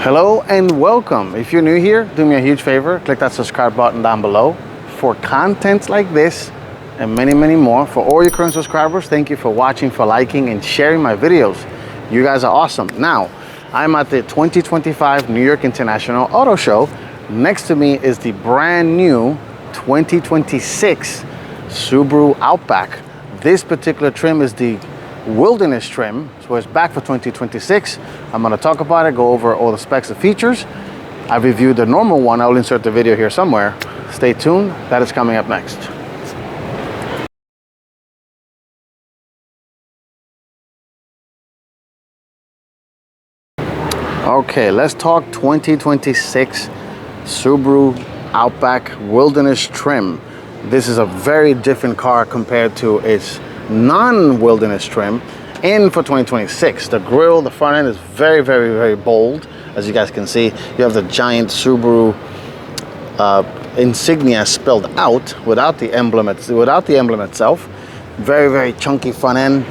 Hello and welcome. If you're new here, do me a huge favor, click that subscribe button down below for content like this and many more. For all your current subscribers, thank you for watching, for liking and sharing my videos. You guys are awesome. Now, I'm at the 2025 New York International Auto Show. Next to me is the brand new 2026 Subaru Outback. This particular trim is the Wilderness trim, so it's back for 2026. I'm going to talk about it, go over all the specs and features. I've reviewed the normal one. I'll insert the video here somewhere. Stay tuned, that is coming up next. Okay, let's talk 2026 Subaru Outback Wilderness trim. This is a very different car compared to its non-wilderness trim. And for 2026, the grille, the front end is very bold. As you guys can see, you have the giant Subaru insignia spelled out without the emblem itself. Very chunky front end.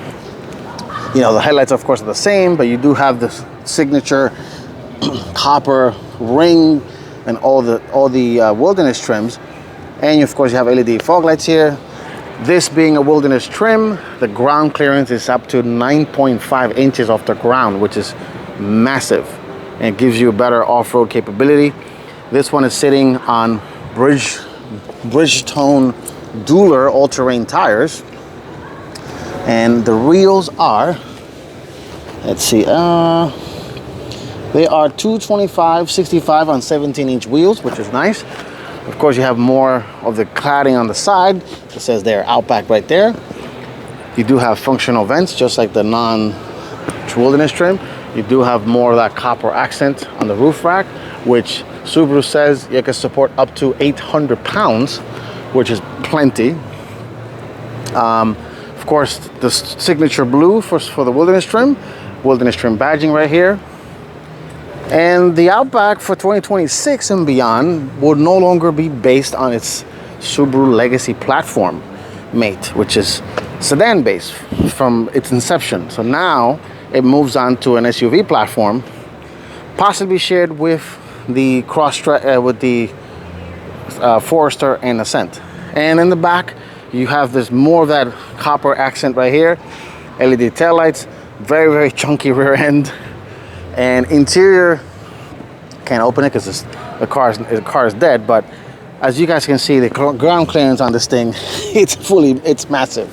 You know, the headlights of course are the same, but you do have this signature copper ring and all the wilderness trims. And of course you have LED fog lights here. This being a wilderness trim, the ground clearance is up to 9.5 inches off the ground, which is massive, and it gives you better off-road capability. This one is sitting on Bridgestone Dueler all-terrain tires, and the wheels are, let's see, they are 225/65 on 17-inch wheels, which is nice. Of course, you have more of the cladding on the side. It says there Outback right there. You do have functional vents, just like the non-wilderness trim. You do have more of that copper accent on the roof rack, which Subaru says you can support up to 800 pounds, which is plenty. Of course, the signature blue for the wilderness trim badging right here. And the Outback for 2026 and beyond will no longer be based on its Subaru legacy platform mate, which is sedan based from its inception. So now it moves on to an SUV platform, possibly shared with the Forester and Ascent. And in the back, you have this more of that copper accent right here, LED taillights, very chunky rear end. And interior, can't open it because the car is dead, but as you guys can see, the ground clearance on this thing, it's massive.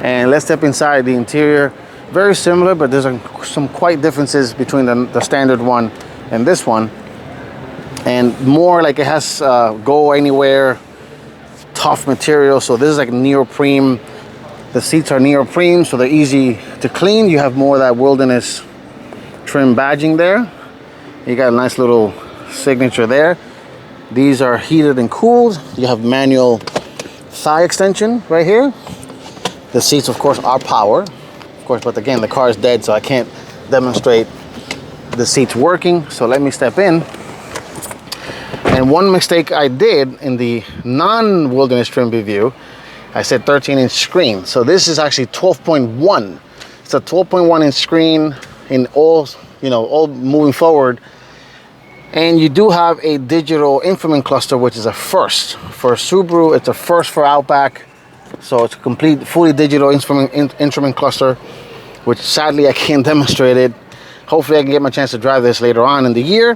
And let's step inside the interior. Very similar, but there's some quite differences between the standard one and this one. And more like it has go anywhere tough material. So this is like neoprene. The seats are neoprene, so they're easy to clean. You have more of that wilderness trim badging there. You got a nice little signature there. These are heated and cooled. You have manual thigh extension right here. The seats of course are power, of course, but again the car is dead, so I can't demonstrate the seats working. So let me step in. And one mistake I did in the non-wilderness trim review, I said 13-inch screen. So this is actually 12.1. It's a 12.1-inch screen in all moving forward. And you do have a digital instrument cluster, which is a first for Subaru. It's a first for Outback. So it's a complete fully digital instrument cluster, which sadly I can't demonstrate it. Hopefully I can get my chance to drive this later on in the year.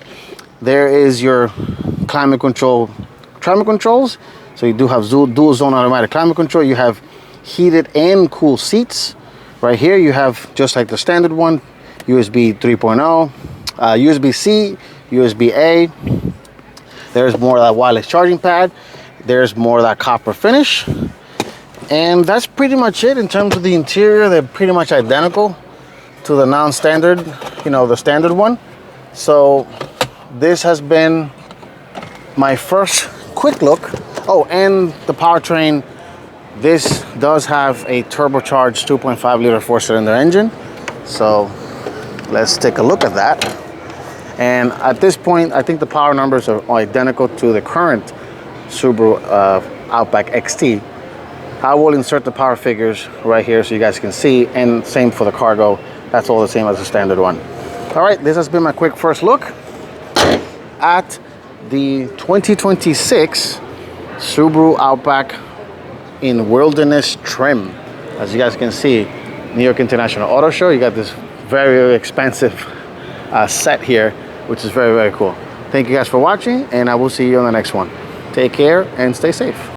There is your climate controls. So you do have dual zone automatic climate control. You have heated and cool seats. Right here you have, just like the standard one, USB 3.0, USB-C, USB-A. There's more of that wireless charging pad. There's more of that copper finish. And that's pretty much it in terms of the interior. They're pretty much identical to the non-standard, the standard one. So this has been my first quick look. Oh, and the powertrain. This does have a turbocharged 2.5 liter 4-cylinder engine. So let's take a look at that. And at this point, I think the power numbers are identical to the current Subaru Outback XT. I will insert the power figures right here so you guys can see, and same for the cargo. That's all the same as the standard one. All right, this has been my quick first look. at the 2026 Subaru Outback in Wilderness trim. As you guys can see, New York International Auto Show, you got this very, very expensive set here, which is very, very cool. Thank you guys for watching, and I will see you on the next one. Take care and stay safe.